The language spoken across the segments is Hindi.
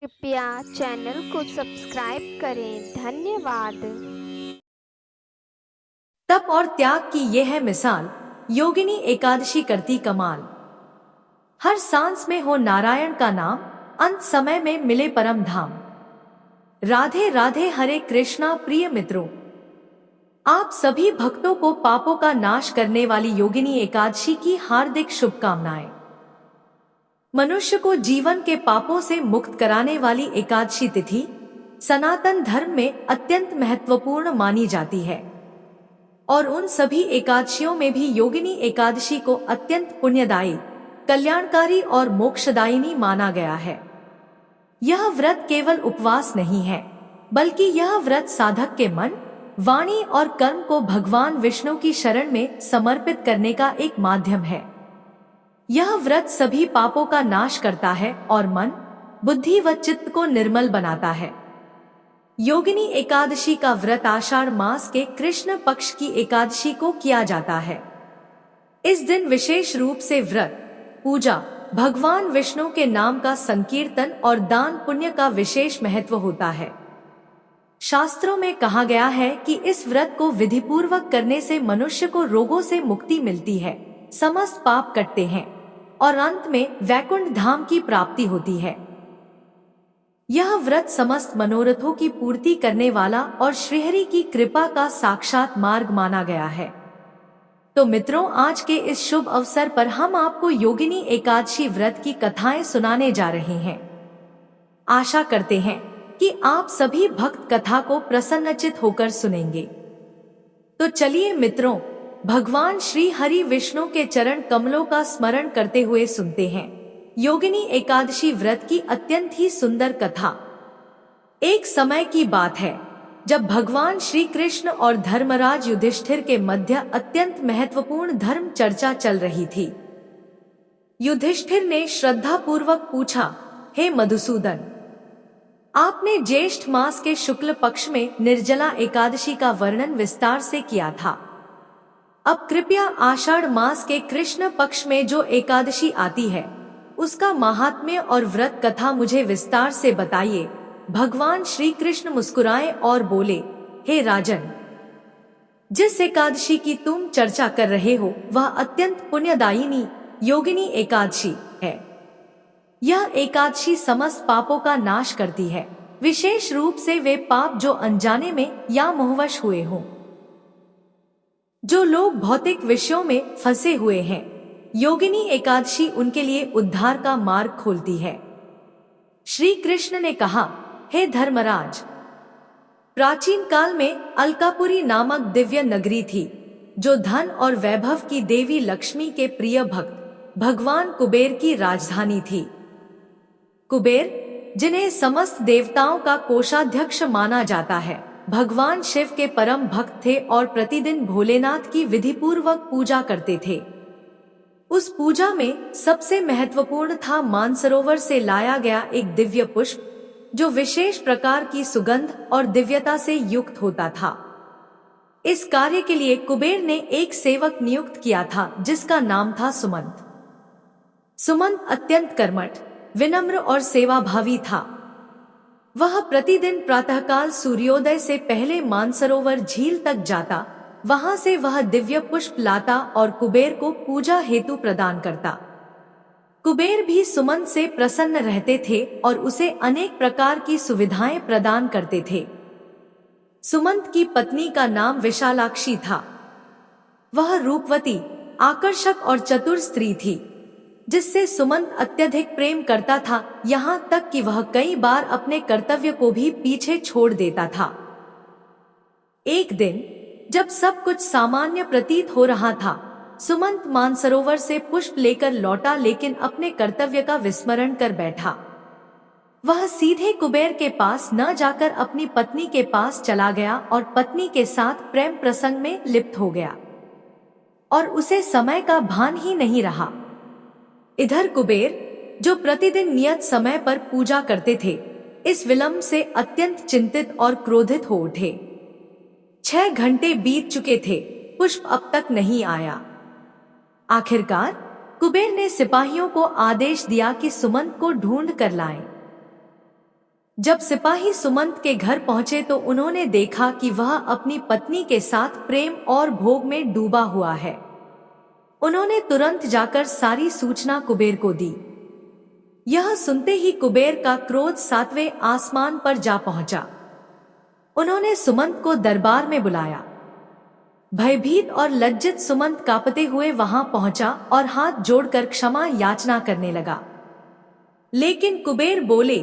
कृपया चैनल को सब्सक्राइब करें। धन्यवाद। तप और त्याग की ये है मिसाल, योगिनी एकादशी करती कमाल। हर सांस में हो नारायण का नाम, अंत समय में मिले परम धाम। राधे राधे हरे कृष्णा प्रिय मित्रों, आप सभी भक्तों को पापों का नाश करने वाली योगिनी एकादशी की हार्दिक शुभकामनाएं। मनुष्य को जीवन के पापों से मुक्त कराने वाली एकादशी तिथि सनातन धर्म में अत्यंत महत्वपूर्ण मानी जाती है और उन सभी एकादशियों में भी योगिनी एकादशी को अत्यंत पुण्यदायी, कल्याणकारी और मोक्षदायिनी माना गया है। यह व्रत केवल उपवास नहीं है, बल्कि यह व्रत साधक के मन, वाणी और कर्म को भगवान विष्णु की शरण में समर्पित करने का एक माध्यम है। यह व्रत सभी पापों का नाश करता है और मन, बुद्धि व चित्त को निर्मल बनाता है। योगिनी एकादशी का व्रत आषाढ़ मास के कृष्ण पक्ष की एकादशी को किया जाता है। इस दिन विशेष रूप से व्रत, पूजा, भगवान विष्णु के नाम का संकीर्तन और दान पुण्य का विशेष महत्व होता है। शास्त्रों में कहा गया है कि इस व्रत को विधिपूर्वक करने से मनुष्य को रोगों से मुक्ति मिलती है, समस्त पाप कटते हैं और अंत में वैकुंठ धाम की प्राप्ति होती है। यह व्रत समस्त मनोरथों की पूर्ति करने वाला और श्रीहरि की कृपा का साक्षात मार्ग माना गया है। तो मित्रों, आज के इस शुभ अवसर पर हम आपको योगिनी एकादशी व्रत की कथाएं सुनाने जा रहे हैं। आशा करते हैं कि आप सभी भक्त कथा को प्रसन्नचित होकर सुनेंगे। तो चलिए मित्रों, भगवान श्री हरि विष्णु के चरण कमलों का स्मरण करते हुए सुनते हैं योगिनी एकादशी व्रत की अत्यंत ही सुंदर कथा। एक समय की बात है जब भगवान श्री कृष्ण और धर्मराज युधिष्ठिर के मध्य अत्यंत महत्वपूर्ण धर्म चर्चा चल रही थी। युधिष्ठिर ने श्रद्धा पूर्वक पूछा, हे मधुसूदन, आपने ज्येष्ठ मास के शुक्ल पक्ष में निर्जला एकादशी का वर्णन विस्तार से किया था। अब कृपया आषाढ़ मास के कृष्ण पक्ष में जो एकादशी आती है उसका महात्म्य और व्रत कथा मुझे विस्तार से बताइए। भगवान श्री कृष्ण मुस्कुराए और बोले, हे राजन, जिस एकादशी की तुम चर्चा कर रहे हो वह अत्यंत पुण्यदायिनी योगिनी एकादशी है। यह एकादशी समस्त पापों का नाश करती है, विशेष रूप से वे पाप जो अनजाने में या मोहवश हुए हों। जो लोग भौतिक विषयों में फंसे हुए हैं, योगिनी एकादशी उनके लिए उद्धार का मार्ग खोलती है। श्री कृष्ण ने कहा, हे धर्मराज, प्राचीन काल में अलकापुरी नामक दिव्य नगरी थी जो धन और वैभव की देवी लक्ष्मी के प्रिय भक्त भगवान कुबेर की राजधानी थी। कुबेर, जिन्हें समस्त देवताओं का कोषाध्यक्ष माना जाता है, भगवान शिव के परम भक्त थे और प्रतिदिन भोलेनाथ की विधिपूर्वक पूजा करते थे। उस पूजा में सबसे महत्वपूर्ण था मानसरोवर से लाया गया एक दिव्य पुष्प जो विशेष प्रकार की सुगंध और दिव्यता से युक्त होता था। इस कार्य के लिए कुबेर ने एक सेवक नियुक्त किया था जिसका नाम था सुमंत। सुमंत अत्यंत कर्मठ, विनम्र और सेवाभावी था। वह प्रतिदिन प्रातःकाल सूर्योदय से पहले मानसरोवर झील तक जाता, वहां से वह दिव्य पुष्प लाता और कुबेर को पूजा हेतु प्रदान करता। कुबेर भी सुमंत से प्रसन्न रहते थे और उसे अनेक प्रकार की सुविधाएं प्रदान करते थे। सुमंत की पत्नी का नाम विशालाक्षी था। वह रूपवती, आकर्षक और चतुर स्त्री थी जिससे सुमंत अत्यधिक प्रेम करता था, यहाँ तक कि वह कई बार अपने कर्तव्य को भी पीछे छोड़ देता था। एक दिन जब सब कुछ सामान्य प्रतीत हो रहा था, सुमंत मानसरोवर से पुष्प लेकर लौटा लेकिन अपने कर्तव्य का विस्मरण कर बैठा। वह सीधे कुबेर के पास न जाकर अपनी पत्नी के पास चला गया और पत्नी के साथ प्रेम प्रसंग में लिप्त हो गया और उसे समय का भान ही नहीं रहा। इधर कुबेर, जो प्रतिदिन नियत समय पर पूजा करते थे, इस विलंब से अत्यंत चिंतित और क्रोधित हो उठे। 6 घंटे बीत चुके थे, पुष्प अब तक नहीं आया। आखिरकार कुबेर ने सिपाहियों को आदेश दिया कि सुमंत को ढूंढ कर लाएं। जब सिपाही सुमंत के घर पहुंचे तो उन्होंने देखा कि वह अपनी पत्नी के साथ प्रेम और भोग में डूबा हुआ है। उन्होंने तुरंत जाकर सारी सूचना कुबेर को दी। यह सुनते ही कुबेर का क्रोध 7वें आसमान पर जा पहुंचा। उन्होंने सुमंत को दरबार में बुलाया। भयभीत और लज्जित सुमंत कांपते हुए वहां पहुंचा और हाथ जोड़कर क्षमा याचना करने लगा। लेकिन कुबेर बोले,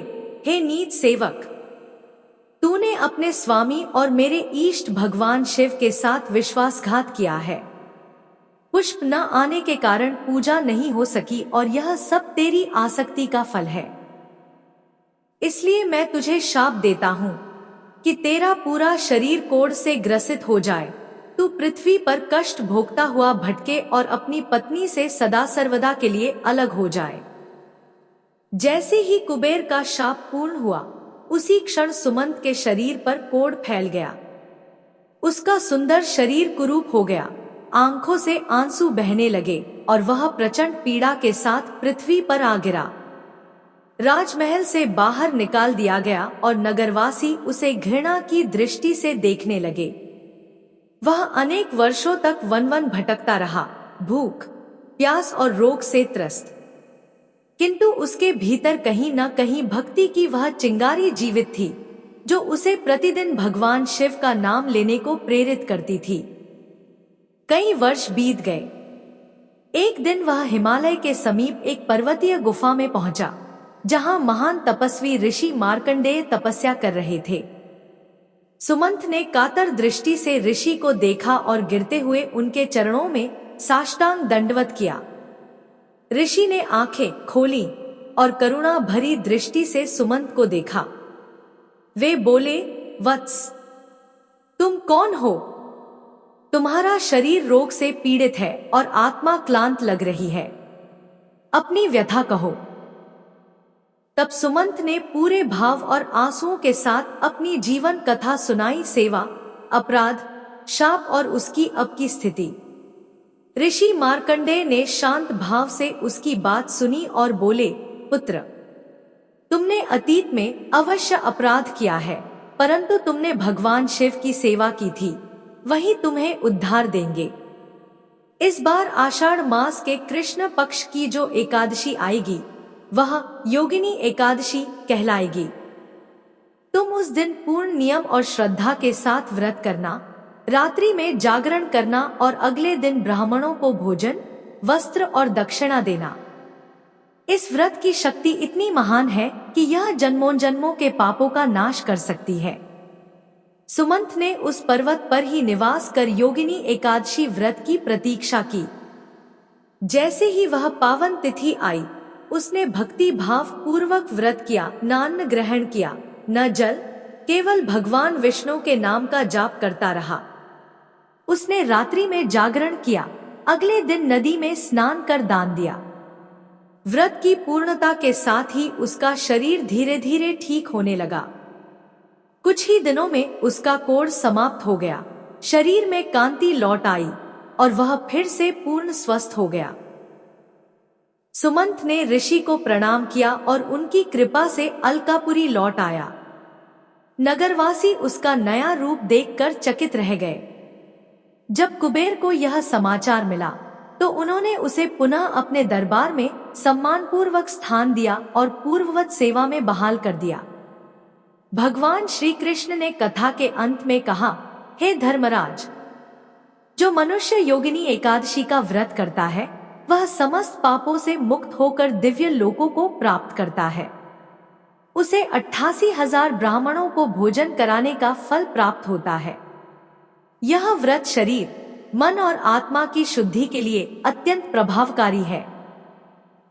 हे नीच सेवक, तूने अपने स्वामी और मेरे इष्ट भगवान शिव के साथ विश्वासघात किया है। पुष्प न आने के कारण पूजा नहीं हो सकी और यह सब तेरी आसक्ति का फल है। इसलिए मैं तुझे शाप देता हूं कि तेरा पूरा शरीर कोढ़ से ग्रसित हो जाए, तू पृथ्वी पर कष्ट भोगता हुआ भटके और अपनी पत्नी से सदा सर्वदा के लिए अलग हो जाए। जैसे ही कुबेर का शाप पूर्ण हुआ, उसी क्षण सुमंत के शरीर पर कोढ़ फैल गया। उसका सुंदर शरीर कुरूप हो गया, आंखों से आंसू बहने लगे और वह प्रचंड पीड़ा के साथ पृथ्वी पर आ गिरा। राजमहल से बाहर निकाल दिया गया और नगरवासी उसे घृणा की दृष्टि से देखने लगे। वह अनेक वर्षों तक वन वन भटकता रहा, भूख, प्यास और रोग से त्रस्त। किंतु उसके भीतर कहीं न कहीं भक्ति की वह चिंगारी जीवित थी, जो उसे प्रतिदिन भगवान शिव का नाम लेने को प्रेरित करती थी। कई वर्ष बीत गए। एक दिन वह हिमालय के समीप एक पर्वतीय गुफा में पहुंचा, जहां महान तपस्वी ऋषि मार्कंडेय तपस्या कर रहे थे। सुमंत ने कातर दृष्टि से ऋषि को देखा और गिरते हुए उनके चरणों में साष्टांग दंडवत किया। ऋषि ने आंखें खोली और करुणा भरी दृष्टि से सुमंत को देखा। वे बोले, वत्स, तुम कौन हो? तुम्हारा शरीर रोग से पीड़ित है और आत्मा क्लांत लग रही है। अपनी व्यथा कहो। तब सुमंत ने पूरे भाव और आंसुओं के साथ अपनी जीवन कथा सुनाई, सेवा, अपराध, शाप और उसकी अब की स्थिति। ऋषि मार्कंडेय ने शांत भाव से उसकी बात सुनी और बोले, पुत्र, तुमने अतीत में अवश्य अपराध किया है, परंतु तुमने भगवान शिव की सेवा की थी, वही तुम्हें उद्धार देंगे। इस बार आषाढ़ मास के कृष्ण पक्ष की जो एकादशी आएगी, वह योगिनी एकादशी कहलाएगी। तुम उस दिन पूर्ण नियम और श्रद्धा के साथ व्रत करना, रात्रि में जागरण करना और अगले दिन ब्राह्मणों को भोजन, वस्त्र और दक्षिणा देना। इस व्रत की शक्ति इतनी महान है कि यह जन्मों जन्मों के पापों का नाश कर सकती है। सुमंत ने उस पर्वत पर ही निवास कर योगिनी एकादशी व्रत की प्रतीक्षा की। जैसे ही वह पावन तिथि आई, उसने भक्ति भाव पूर्वक व्रत किया, न अन्न ग्रहण किया, न जल, केवल भगवान विष्णु के नाम का जाप करता रहा। उसने रात्रि में जागरण किया, अगले दिन नदी में स्नान कर दान दिया। व्रत की पूर्णता के साथ ही उसका शरीर धीरे धीरे ठीक होने लगा। कुछ ही दिनों में उसका कोढ़ समाप्त हो गया, शरीर में कांति लौट आई और वह फिर से पूर्ण स्वस्थ हो गया। सुमंत ने ऋषि को प्रणाम किया और उनकी कृपा से अलकापुरी लौट आया। नगरवासी उसका नया रूप देखकर चकित रह गए। जब कुबेर को यह समाचार मिला तो उन्होंने उसे पुनः अपने दरबार में सम्मानपूर्वक स्थान दिया और पूर्ववत सेवा में बहाल कर दिया। भगवान श्री कृष्ण ने कथा के अंत में कहा, हे धर्मराज, जो मनुष्य योगिनी एकादशी का व्रत करता है, वह समस्त पापों से मुक्त होकर दिव्य लोकों को प्राप्त करता है। उसे 88,000 ब्राह्मणों को भोजन कराने का फल प्राप्त होता है। यह व्रत शरीर, मन और आत्मा की शुद्धि के लिए अत्यंत प्रभावकारी है।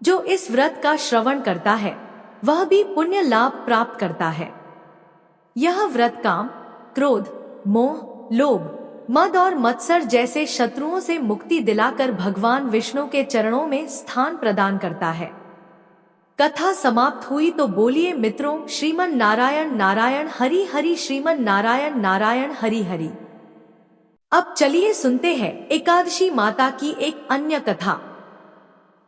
जो इस व्रत का श्रवण करता है, वह भी पुण्य लाभ प्राप्त करता है। यह व्रत काम, क्रोध, मोह, लोभ, मद और मत्सर जैसे शत्रुओं से मुक्ति दिलाकर भगवान विष्णु के चरणों में स्थान प्रदान करता है। कथा समाप्त हुई तो बोलिए मित्रों, श्रीमन नारायण नारायण हरि हरि, श्रीमन नारायण नारायण हरि हरि। अब चलिए सुनते हैं एकादशी माता की एक अन्य कथा।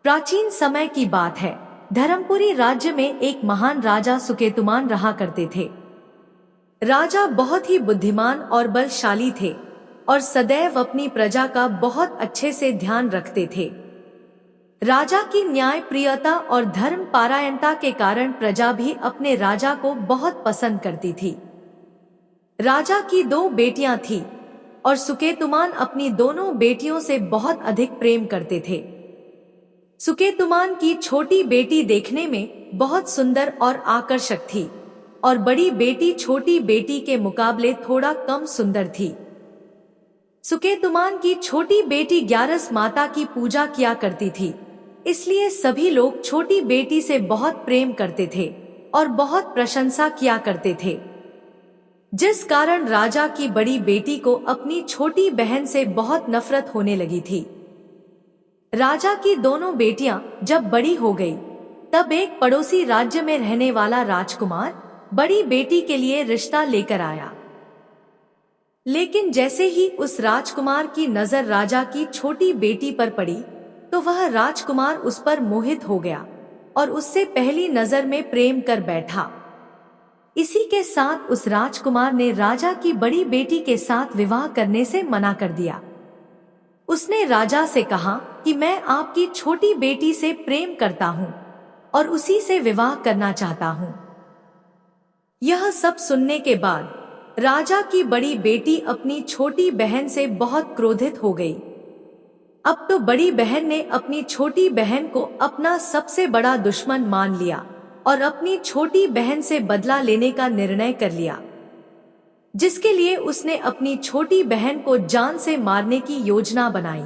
प्राचीन समय की बात है, धर्मपुरी राज्य में एक महान राजा सुकेतुमान रहा करते थे। राजा बहुत ही बुद्धिमान और बलशाली थे और सदैव अपनी प्रजा का बहुत अच्छे से ध्यान रखते थे। राजा की न्यायप्रियता और धर्म पारायणता के कारण प्रजा भी अपने राजा को बहुत पसंद करती थी। राजा की 2 बेटियां थीं और सुकेतुमान अपनी दोनों बेटियों से बहुत अधिक प्रेम करते थे। सुकेतुमान की छोटी बेटी देखने में बहुत सुंदर और आकर्षक थी और बड़ी बेटी छोटी बेटी के मुकाबले थोड़ा कम सुंदर थी। सुकेतुमान की छोटी बेटी ग्यारस माता की पूजा किया करती थी, इसलिए सभी लोग छोटी बेटी से बहुत प्रेम करते थे और बहुत प्रशंसा किया करते थे, जिस कारण राजा की बड़ी बेटी को अपनी छोटी बहन से बहुत नफरत होने लगी थी। राजा की दोनों बेटियां जब बड़ी हो गई, तब एक पड़ोसी राज्य में रहने वाला राजकुमार बड़ी बेटी के लिए रिश्ता लेकर आया। लेकिन जैसे ही उस राजकुमार की नजर राजा की छोटी बेटी पर पड़ी, तो वह राजकुमार उस पर मोहित हो गया और उससे पहली नजर में प्रेम कर बैठा। इसी के साथ उस राजकुमार ने राजा की बड़ी बेटी के साथ विवाह करने से मना कर दिया। उसने राजा से कहा कि मैं आपकी छोटी बेटी से प्रेम करता हूं और उसी से विवाह करना चाहता हूं। यह सब सुनने के बाद राजा की बड़ी बेटी अपनी छोटी बहन से बहुत क्रोधित हो गई। अब तो बड़ी बहन ने अपनी छोटी बहन को अपना सबसे बड़ा दुश्मन मान लिया और अपनी छोटी बहन से बदला लेने का निर्णय कर लिया, जिसके लिए उसने अपनी छोटी बहन को जान से मारने की योजना बनाई।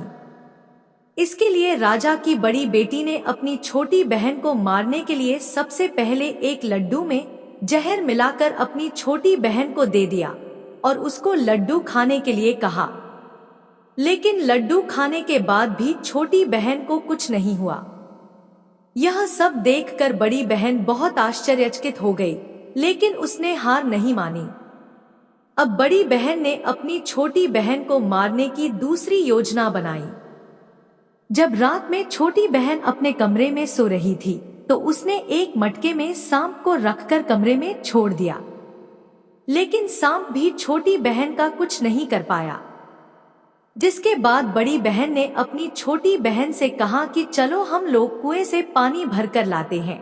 इसके लिए राजा की बड़ी बेटी ने अपनी छोटी बहन को मारने के लिए सबसे पहले एक लड्डू में जहर मिलाकर अपनी छोटी बहन को दे दिया और उसको लड्डू खाने के लिए कहा। लेकिन लड्डू खाने के बाद भी छोटी बहन को कुछ नहीं हुआ। यह सब देखकर बड़ी बहन बहुत आश्चर्यचकित हो गई, लेकिन उसने हार नहीं मानी। अब बड़ी बहन ने अपनी छोटी बहन को मारने की दूसरी योजना बनाई। जब रात में छोटी बहन अपने कमरे में सो रही थी, तो उसने एक मटके में सांप को रखकर कमरे में छोड़ दिया। लेकिन सांप भी छोटी बहन का कुछ नहीं कर पाया। जिसके बाद बड़ी बहन ने अपनी छोटी बहन से कहा कि चलो हम लोग कुएं से पानी भरकर लाते हैं,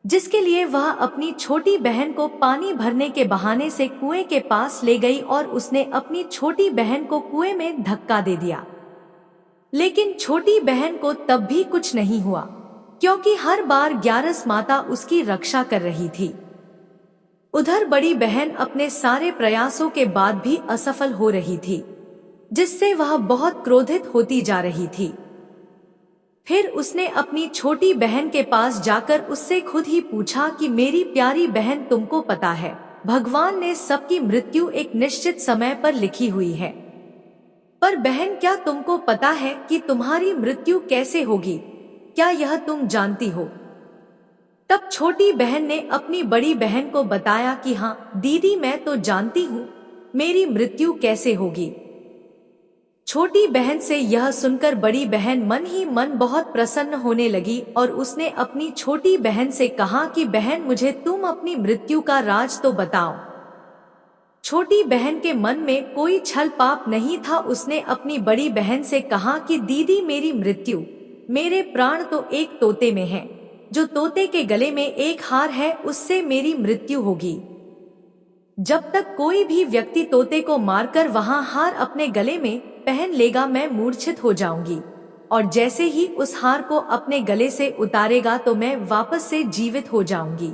जिसके लिए वह अपनी छोटी बहन को पानी भरने के बहाने से कुएं के पास ले गई और उसने अपनी छोटी बहन को कुएं में धक्का दे दिया। लेकिन छोटी बहन को तब भी कुछ नहीं हुआ, क्योंकि हर बार ग्यारस माता उसकी रक्षा कर रही थी। उधर बड़ी बहन अपने सारे प्रयासों के बाद भी असफल हो रही थी, जिससे वह बहुत क्रोधित होती जा रही थी। फिर उसने अपनी छोटी बहन के पास जाकर उससे खुद ही पूछा कि मेरी प्यारी बहन, तुमको पता है भगवान ने सबकी मृत्यु एक निश्चित समय पर लिखी हुई है, पर बहन क्या तुमको पता है कि तुम्हारी मृत्यु कैसे होगी? क्या यह तुम जानती हो? तब छोटी बहन ने अपनी बड़ी बहन को बताया कि हाँ दीदी, मैं तो जानती हूँ मेरी मृत्यु कैसे होगी। छोटी बहन से यह सुनकर बड़ी बहन मन ही मन बहुत प्रसन्न होने लगी और उसने अपनी छोटी बहन से कहा कि बहन, मुझे तुम अपनी मृत्यु का राज तो बताओ। छोटी बहन के मन में कोई छल पाप नहीं था। उसने अपनी बड़ी बहन से कहा कि दीदी, मेरी मृत्यु, मेरे प्राण तो एक तोते में है। जो तोते के गले में एक हार है, उससे मेरी मृत्यु होगी। जब तक कोई भी व्यक्ति तोते को मारकर वहां हार अपने गले में पहन लेगा, मैं मूर्छित हो जाऊंगी, और जैसे ही उस हार को अपने गले से उतारेगा तो मैं वापस से जीवित हो जाऊंगी।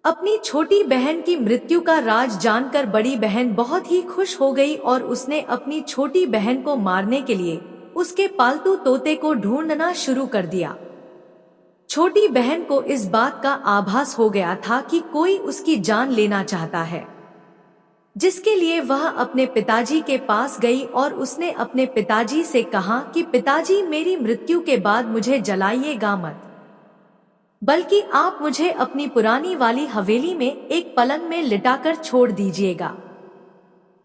अपनी छोटी बहन की मृत्यु का राज जानकर बड़ी बहन बहुत ही खुश हो गई और उसने अपनी छोटी बहन को मारने के लिए उसके पालतू तोते को ढूंढना शुरू कर दिया। छोटी बहन को इस बात का आभास हो गया था कि कोई उसकी जान लेना चाहता है, जिसके लिए वह अपने पिताजी के पास गई और उसने अपने पिताजी से कहा कि पिताजी, मेरी मृत्यु के बाद मुझे जलाइएगा मत, बल्कि आप मुझे अपनी पुरानी वाली हवेली में एक पलंग में लिटाकर छोड़ दीजिएगा।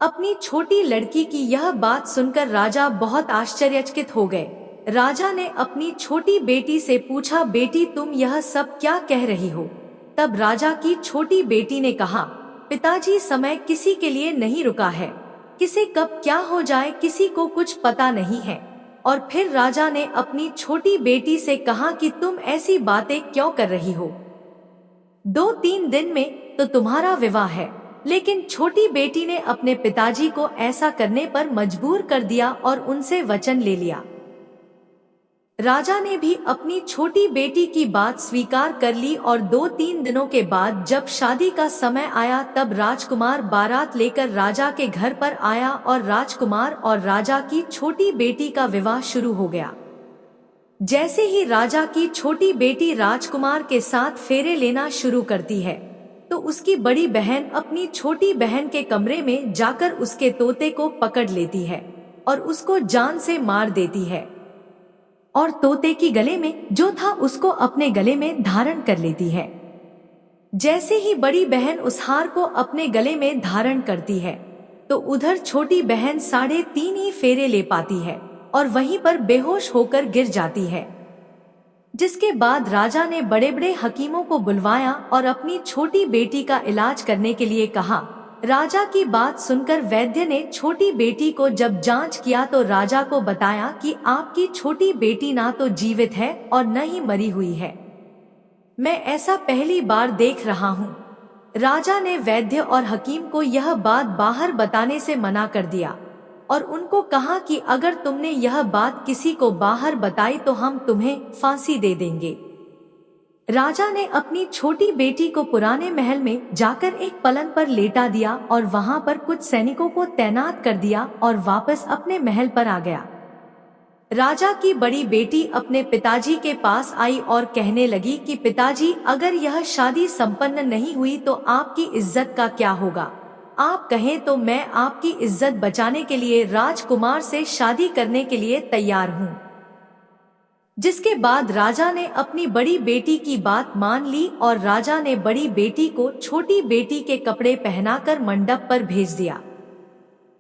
अपनी छोटी लड़की की यह बात सुनकर राजा बहुत आश्चर्यचकित हो गए। राजा ने अपनी छोटी बेटी से पूछा, बेटी तुम यह सब क्या कह रही हो? तब राजा की छोटी बेटी ने कहा, पिताजी समय किसी के लिए नहीं रुका है, किसे कब क्या हो जाए किसी को कुछ पता नहीं है। और फिर राजा ने अपनी छोटी बेटी से कहा कि तुम ऐसी बातें क्यों कर रही हो? 2-3 दिन में तो तुम्हारा विवाह है। लेकिन छोटी बेटी ने अपने पिताजी को ऐसा करने पर मजबूर कर दिया और उनसे वचन ले लिया। राजा ने भी अपनी छोटी बेटी की बात स्वीकार कर ली और 2-3 दिनों के बाद जब शादी का समय आया तब राजकुमार बारात लेकर राजा के घर पर आया और राजकुमार और राजा की छोटी बेटी का विवाह शुरू हो गया। जैसे ही राजा की छोटी बेटी राजकुमार के साथ फेरे लेना शुरू करती है तो उसकी बड़ी बहन अपनी छोटी बहन के कमरे में जाकर उसके तोते को पकड़ लेती है और उसको जान से मार देती है और तोते की गले में जो था उसको अपने गले में धारण कर लेती है। जैसे ही बड़ी बहन उस हार को अपने गले में धारण करती है तो उधर छोटी बहन 3.5 ही फेरे ले पाती है और वहीं पर बेहोश होकर गिर जाती है। जिसके बाद राजा ने बड़े बड़े हकीमों को बुलवाया और अपनी छोटी बेटी का इलाज करने के लिए कहा। राजा की बात सुनकर वैद्य ने छोटी बेटी को जब जांच किया तो राजा को बताया कि आपकी छोटी बेटी ना तो जीवित है और न ही मरी हुई है। मैं ऐसा पहली बार देख रहा हूँ। राजा ने वैद्य और हकीम को यह बात बाहर बताने से मना कर दिया और उनको कहा कि अगर तुमने यह बात किसी को बाहर बताई तो हम तुम्हें फांसी दे देंगे। राजा ने अपनी छोटी बेटी को पुराने महल में जाकर एक पलंग पर लेटा दिया और वहां पर कुछ सैनिकों को तैनात कर दिया और वापस अपने महल पर आ गया। राजा की बड़ी बेटी अपने पिताजी के पास आई और कहने लगी कि पिताजी, अगर यह शादी संपन्न नहीं हुई तो आपकी इज्जत का क्या होगा? आप कहें तो मैं आपकी इज्जत बचाने के लिए राजकुमार से शादी करने के लिए तैयार हूँ। जिसके बाद राजा ने अपनी बड़ी बेटी की बात मान ली और राजा ने बड़ी बेटी को छोटी बेटी के कपड़े पहनाकर मंडप पर भेज दिया।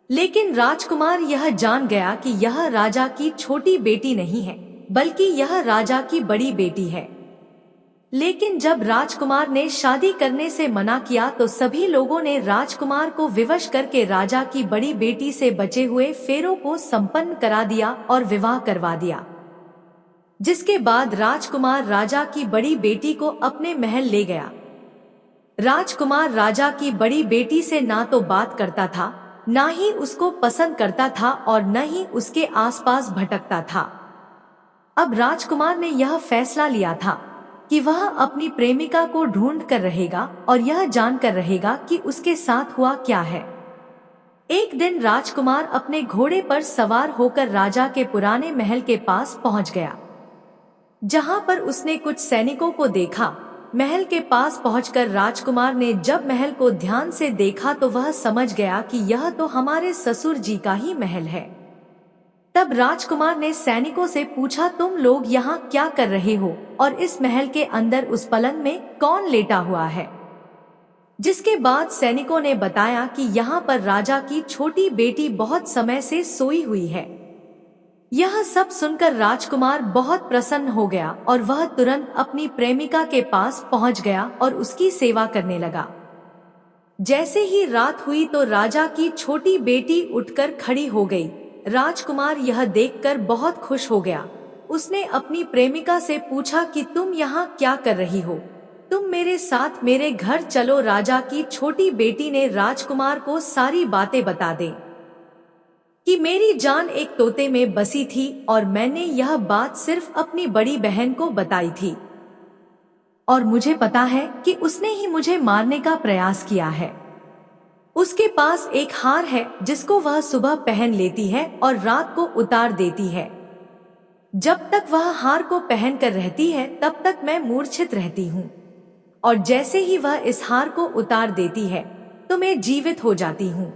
लेकिन राजकुमार यह जान गया कि यह राजा की छोटी बेटी नहीं है बल्कि यह राजा की बड़ी बेटी है। लेकिन जब राजकुमार ने शादी करने से मना किया तो सभी लोगों ने राजकुमार को विवश करके राजा की बड़ी बेटी से बचे हुए फेरों को संपन्न करा दिया और विवाह करवा दिया। जिसके बाद राजकुमार राजा की बड़ी बेटी को अपने महल ले गया। राजकुमार राजा की बड़ी बेटी से ना तो बात करता था, ना ही उसको पसंद करता था और न ही उसके आसपास भटकता था। अब राजकुमार ने यह फैसला लिया था कि वह अपनी प्रेमिका को ढूंढ कर रहेगा और यह जानकर रहेगा कि उसके साथ हुआ क्या है। एक दिन राजकुमार अपने घोड़े पर सवार होकर राजा के पुराने महल के पास पहुंच गया, जहां पर उसने कुछ सैनिकों को देखा। महल के पास पहुंचकर राजकुमार ने जब महल को ध्यान से देखा तो वह समझ गया कि यह तो हमारे ससुर जी का ही महल है। तब राजकुमार ने सैनिकों से पूछा, तुम लोग यहाँ क्या कर रहे हो और इस महल के अंदर उस पलंग में कौन लेटा हुआ है? जिसके बाद सैनिकों ने बताया कि यहाँ पर राजा की छोटी बेटी बहुत समय से सोई हुई है। यह सब सुनकर राजकुमार बहुत प्रसन्न हो गया और वह तुरंत अपनी प्रेमिका के पास पहुंच गया और उसकी सेवा करने लगा। जैसे ही रात हुई तो राजा की छोटी बेटी उठकर खड़ी हो गई। राजकुमार यह देखकर बहुत खुश हो गया। उसने अपनी प्रेमिका से पूछा कि तुम यहाँ क्या कर रही हो? तुम मेरे साथ मेरे घर चलो। राजा की छोटी बेटी ने राजकुमार को सारी बातें बता दी कि मेरी जान एक तोते में बसी थी और मैंने यह बात सिर्फ अपनी बड़ी बहन को बताई थी और मुझे पता है कि उसने ही मुझे मारने का प्रयास किया है। उसके पास एक हार है जिसको वह सुबह पहन लेती है और रात को उतार देती है। जब तक वह हार को पहन कर रहती है तब तक मैं मूर्छित रहती हूँ और जैसे ही वह इस हार को उतार देती है तो मैं जीवित हो जाती हूँ।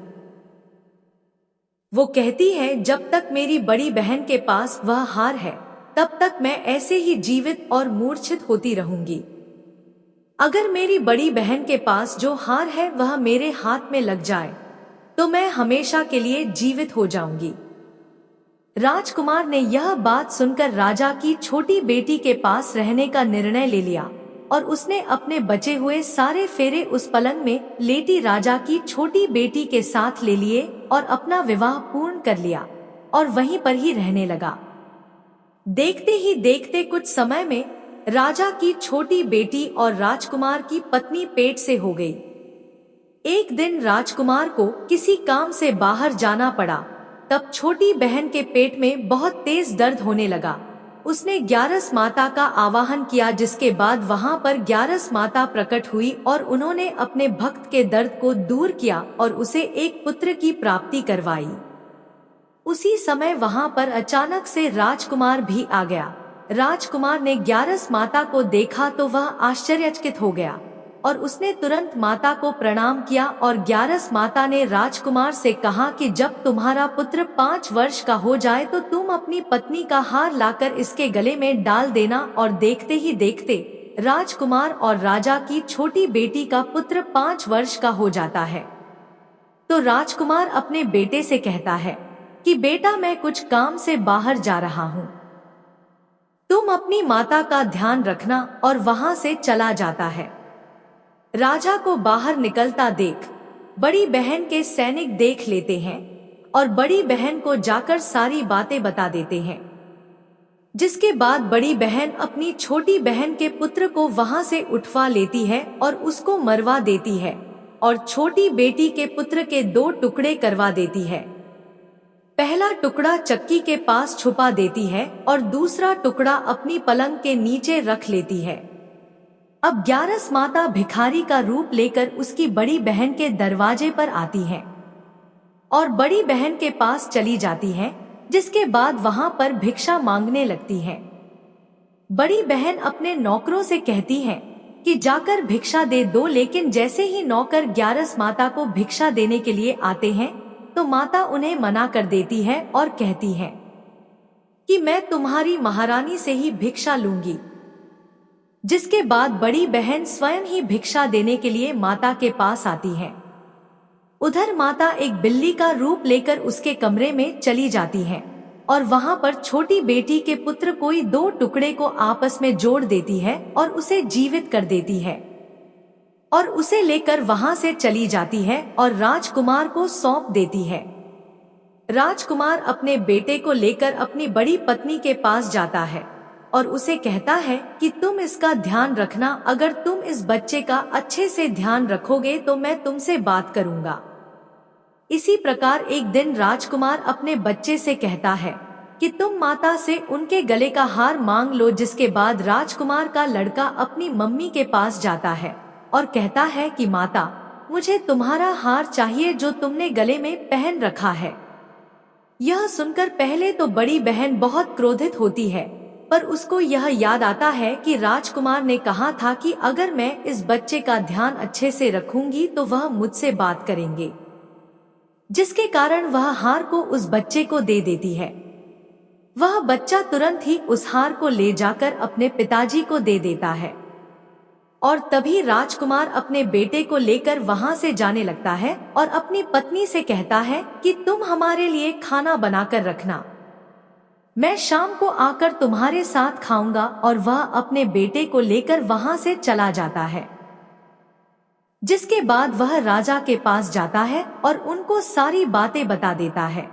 वो कहती है जब तक मेरी बड़ी बहन के पास वह हार है तब तक मैं ऐसे ही जीवित और मूर्छित होती रहूंगी। अगर मेरी बड़ी बहन के पास जो हार है वह मेरे हाथ में लग जाए तो मैं हमेशा के लिए जीवित हो जाऊंगी। राजकुमार ने यह बात सुनकर राजा की छोटी बेटी के पास रहने का निर्णय ले लिया और उसने अपने बचे हुए सारे फेरे उस पलंग में लेटी राजा की छोटी बेटी के साथ ले लिए और अपना विवाह पूर्ण कर लिया और वहीं पर ही रहने लगा। देखते ही देखते कुछ समय में राजा की छोटी बेटी और राजकुमार की पत्नी पेट से हो गई। एक दिन राजकुमार को किसी काम से बाहर जाना पड़ा। तब छोटी बहन के पेट में बहुत तेज दर्द होने लगा। उसने ग्यारस माता का आवाहन किया, जिसके बाद वहां पर ग्यारस माता प्रकट हुई और उन्होंने अपने भक्त के दर्द को दूर किया और उसे एक पुत्र की प्राप्ति करवाई। उसी समय वहां पर अचानक से राजकुमार भी आ गया। राजकुमार ने ग्यारस माता को देखा तो वह आश्चर्यचकित हो गया और उसने तुरंत माता को प्रणाम किया और ग्यारस माता ने राजकुमार से कहा कि जब तुम्हारा पुत्र 5 वर्ष का हो जाए तो तुम अपनी पत्नी का हार लाकर इसके गले में डाल देना। और देखते ही देखते राजकुमार और राजा की छोटी बेटी का पुत्र 5 वर्ष का हो जाता है। तो राजकुमार अपने बेटे से कहता है कि बेटा, मैं कुछ काम से बाहर जा रहा हूँ, तुम अपनी माता का ध्यान रखना, और वहां से चला जाता है। राजा को बाहर निकलता देख बड़ी बहन के सैनिक देख लेते हैं और बड़ी बहन को जाकर सारी बातें बता देते हैं, जिसके बाद बड़ी बहन अपनी छोटी बहन के पुत्र को वहां से उठवा लेती है और उसको मरवा देती है और छोटी बेटी के पुत्र के 2 टुकड़े करवा देती है। पहला टुकड़ा चक्की के पास छुपा देती है और दूसरा टुकड़ा अपनी पलंग के नीचे रख लेती है। अब ग्यारस माता भिखारी का रूप लेकर उसकी बड़ी बहन के दरवाजे पर आती है और बड़ी बहन के पास चली जाती है, जिसके बाद वहां पर भिक्षा मांगने लगती है। बड़ी बहन अपने नौकरों से कहती है कि जाकर भिक्षा दे दो, लेकिन जैसे ही नौकर ग्यारस माता को भिक्षा देने के लिए आते हैं तो माता उन्हें मना कर देती है और कहती है कि मैं तुम्हारी महारानी से ही भिक्षा लूंगी। जिसके बाद बड़ी बहन स्वयं ही भिक्षा देने के लिए माता के पास आती है। उधर माता एक बिल्ली का रूप लेकर उसके कमरे में चली जाती है और वहां पर छोटी बेटी के पुत्र कोई 2 टुकड़े को आपस में जोड़ देती है और उसे जीवित कर देती है और उसे लेकर वहां से चली जाती है और राजकुमार को सौंप देती है। राजकुमार अपने बेटे को लेकर अपनी बड़ी पत्नी के पास जाता है और उसे कहता है कि तुम इसका ध्यान रखना, अगर तुम इस बच्चे का अच्छे से ध्यान रखोगे तो मैं तुमसे बात करूंगा। इसी प्रकार एक दिन राजकुमार अपने बच्चे से कहता है कि तुम माता से उनके गले का हार मांग लो। जिसके बाद राजकुमार का लड़का अपनी मम्मी के पास जाता है और कहता है कि माता, मुझे तुम्हारा हार चाहिए जो तुमने गले में पहन रखा है। यह सुनकर पहले तो बड़ी बहन बहुत क्रोधित होती है, पर उसको यह याद आता है कि राजकुमार ने कहा था कि अगर मैं इस बच्चे का ध्यान अच्छे से रखूंगी तो वह मुझसे बात करेंगे, जिसके कारण वह हार को उस बच्चे को दे देती है। वह बच्चा तुरंत ही उस हार को ले जाकर अपने पिताजी को दे देता है और तभी राजकुमार अपने बेटे को लेकर वहां से जाने लगता है और अपनी पत्नी से कहता है कि तुम हमारे लिए खाना बनाकर रखना, मैं शाम को आकर तुम्हारे साथ खाऊंगा। और वह अपने बेटे को लेकर वहां से चला जाता है। जिसके बाद वह राजा के पास जाता है और उनको सारी बातें बता देता है।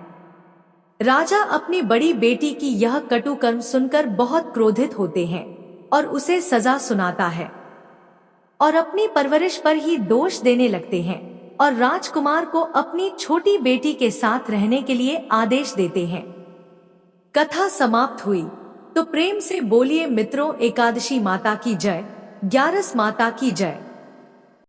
राजा अपनी बड़ी बेटी की यह कटु कर्म सुनकर बहुत क्रोधित होते हैं और उसे सजा सुनाता है और अपनी परवरिश पर ही दोष देने लगते हैं और राजकुमार को अपनी छोटी बेटी के साथ रहने के लिए आदेश देते हैं। कथा समाप्त हुई। तो प्रेम से बोलिए मित्रों, एकादशी माता की जय, ग्यारस माता की जय।